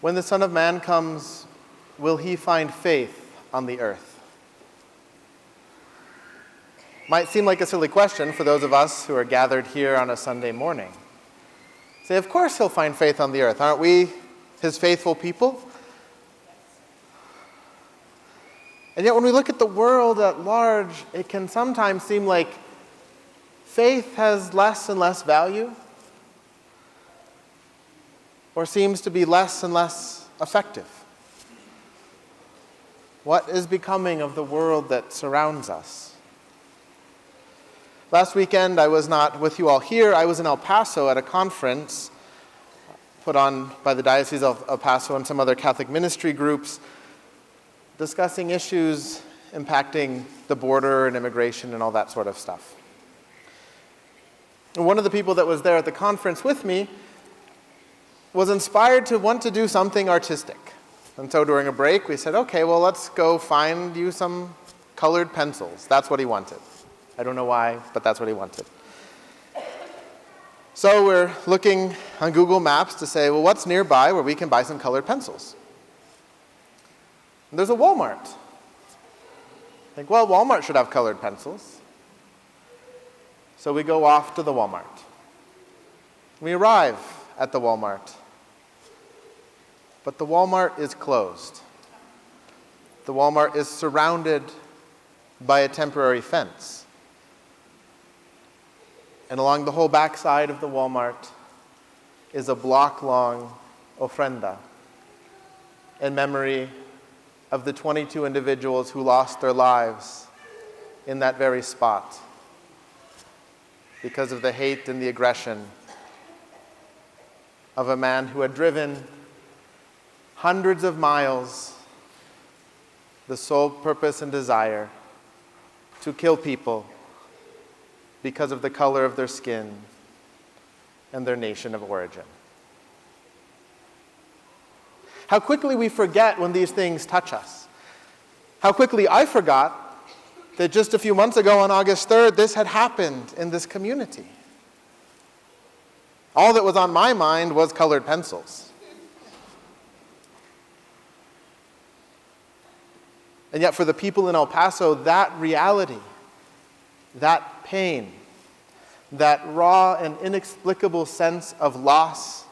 When the Son of Man comes, will he find faith on the earth? Might seem like a silly question for those of us who are gathered here on a Sunday morning. Say, of course he'll find faith on the earth. Aren't we his faithful people? And yet when we look at the world at large, it can sometimes seem like faith has less and less value, or seems to be less and less effective. What is becoming of the world that surrounds us? Last weekend, I was not with you all here. I was in El Paso at a conference put on by the Diocese of El Paso and some other Catholic ministry groups, discussing issues impacting the border and immigration and all that sort of stuff. And one of the people that was there at the conference with me was inspired to want to do something artistic. And so during a break, we said, okay, well, let's go find you some colored pencils. That's what he wanted. I don't know why, but that's what he wanted. So we're looking on Google Maps to say, well, what's nearby where we can buy some colored pencils? And there's a Walmart. I think, well, Walmart should have colored pencils. So we go off to the Walmart. We arrive at the Walmart. But the Walmart is closed. The Walmart is surrounded by a temporary fence. And along the whole backside of the Walmart is a block-long ofrenda in memory of the 22 individuals who lost their lives in that very spot because of the hate and the aggression of a man who had driven hundreds of miles, the sole purpose and desire to kill people because of the color of their skin and their nation of origin. How quickly we forget when these things touch us. How quickly I forgot that just a few months ago on August 3rd, this had happened in this community. All that was on my mind was colored pencils. And yet for the people in El Paso, that reality, that pain, that raw and inexplicable sense of loss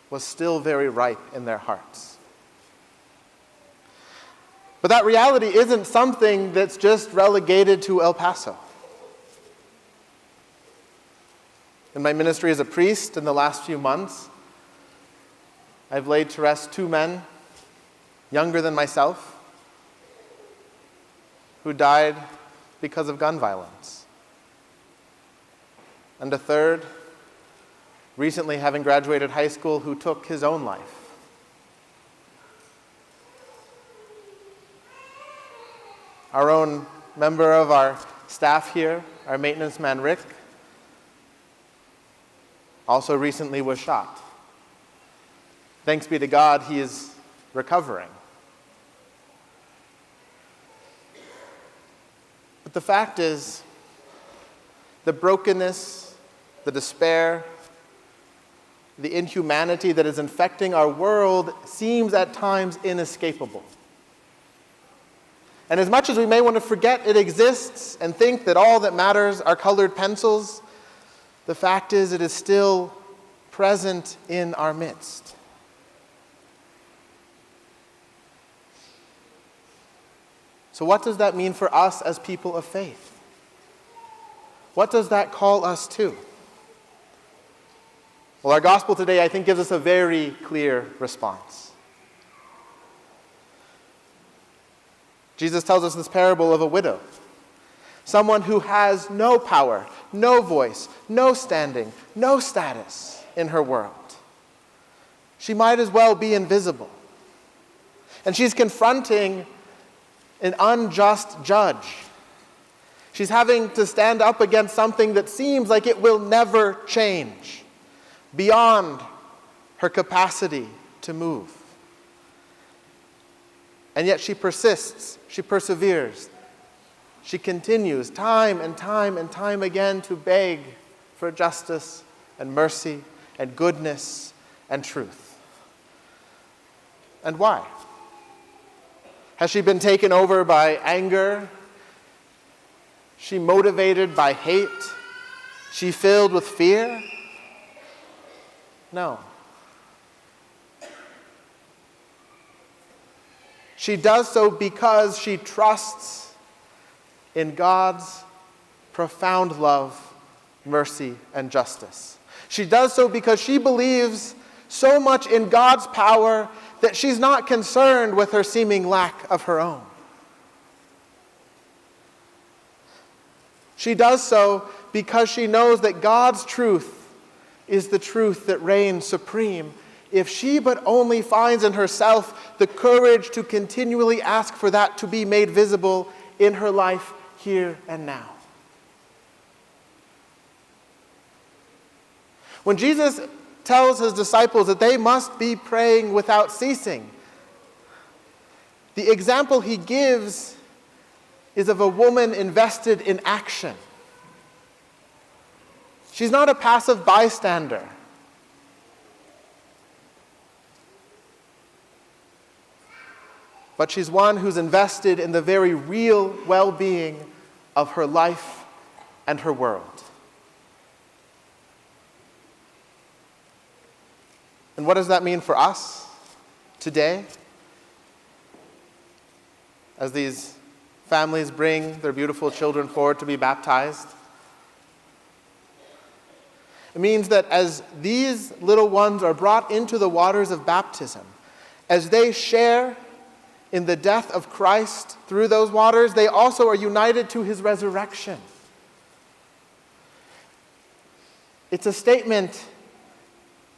was still very ripe in their hearts. But that reality isn't something that's just relegated to El Paso. In my ministry as a priest in the last few months, I've laid to rest 2 men younger than myself, who died because of gun violence. And a third, recently having graduated high school, who took his own life. Our own member of our staff here, our maintenance man Rick, also recently was shot. Thanks be to God, he is recovering. But the fact is, the brokenness, the despair, the inhumanity that is infecting our world seems at times inescapable. And as much as we may want to forget it exists and think that all that matters are colored pencils, the fact is it is still present in our midst. So what does that mean for us as people of faith? What does that call us to? Well, our gospel today, I think, gives us a very clear response. Jesus tells us this parable of a widow, someone who has no power, no voice, no standing, no status in her world. She might as well be invisible. And she's confronting an unjust judge. She's having to stand up against something that seems like it will never change, beyond her capacity to move. And yet she persists, she perseveres. She continues time and time and time again to beg for justice and mercy and goodness and truth. And why? Has she been taken over by anger? She motivated by hate? She filled with fear? No. She does so because she trusts in God's profound love, mercy, and justice. She does so because she believes so much in God's power that she's not concerned with her seeming lack of her own. She does so because she knows that God's truth is the truth that reigns supreme, if she but only finds in herself the courage to continually ask for that to be made visible in her life here and now. When Jesus tells his disciples that they must be praying without ceasing, the example he gives is of a woman invested in action. She's not a passive bystander. But she's one who's invested in the very real well-being of her life and her world. And what does that mean for us today? As these families bring their beautiful children forward to be baptized. It means that as these little ones are brought into the waters of baptism, as they share in the death of Christ through those waters, they also are united to his resurrection. It's a statement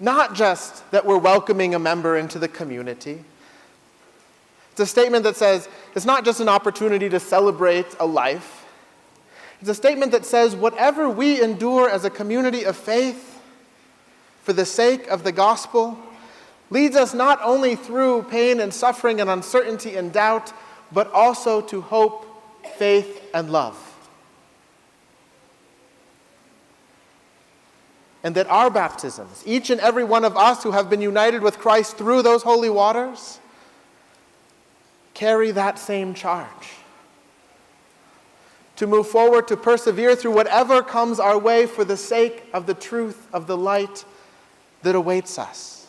not just that we're welcoming a member into the community. It's a statement that says it's not just an opportunity to celebrate a life. It's a statement that says whatever we endure as a community of faith for the sake of the gospel leads us not only through pain and suffering and uncertainty and doubt, but also to hope, faith, and love. And that our baptisms, each and every one of us who have been united with Christ through those holy waters, carry that same charge. To move forward, to persevere through whatever comes our way for the sake of the truth of the light that awaits us.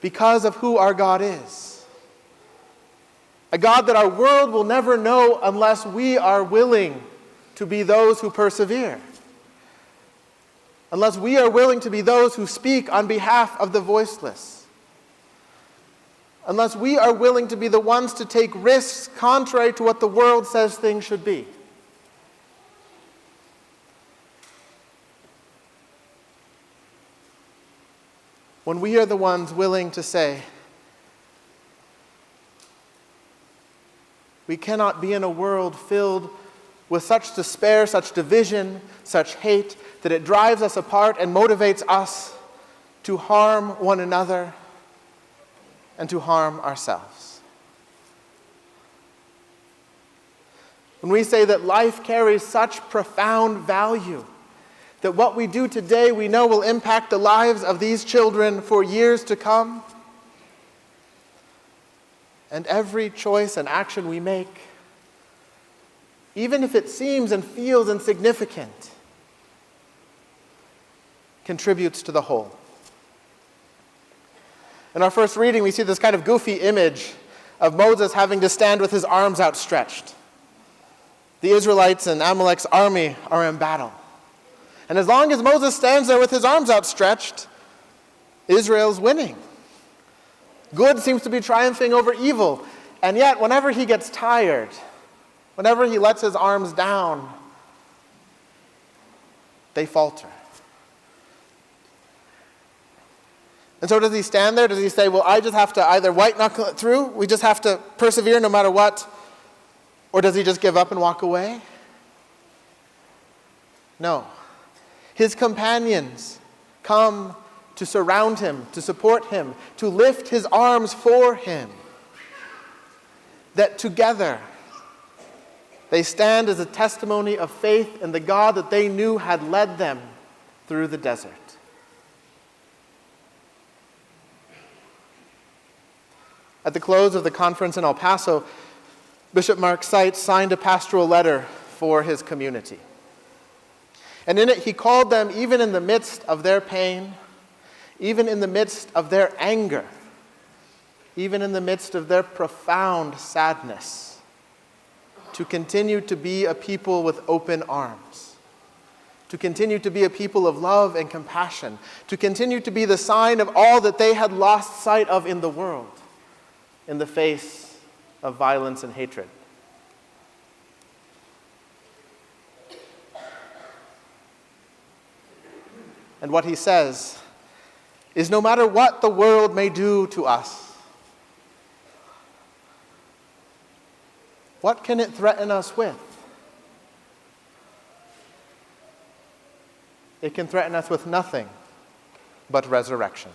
Because of who our God is. A God that our world will never know unless we are willing to be those who persevere. Unless we are willing to be those who speak on behalf of the voiceless. Unless we are willing to be the ones to take risks contrary to what the world says things should be. When we are the ones willing to say, we cannot be in a world filled with such despair, such division, such hate, that it drives us apart and motivates us to harm one another and to harm ourselves. When we say that life carries such profound value, that what we do today we know will impact the lives of these children for years to come. And every choice and action we make, even if it seems and feels insignificant, contributes to the whole. In our first reading, we see this kind of goofy image of Moses having to stand with his arms outstretched. The Israelites and Amalek's army are in battle. And as long as Moses stands there with his arms outstretched, Israel's winning. Good seems to be triumphing over evil. And yet, whenever he gets tired, whenever he lets his arms down, they falter. And so does he stand there? Does he say, well, I just have to either white knuckle it through, we just have to persevere no matter what, or does he just give up and walk away? No. His companions come to surround him, to support him, to lift his arms for him. That together they stand as a testimony of faith in the God that they knew had led them through the desert. At the close of the conference in El Paso, Bishop Mark Seitz signed a pastoral letter for his community. And in it, he called them, even in the midst of their pain, even in the midst of their anger, even in the midst of their profound sadness, to continue to be a people with open arms, to continue to be a people of love and compassion, to continue to be the sign of all that they had lost sight of in the world, in the face of violence and hatred. And what he says is, no matter what the world may do to us, what can it threaten us with? It can threaten us with nothing but resurrection.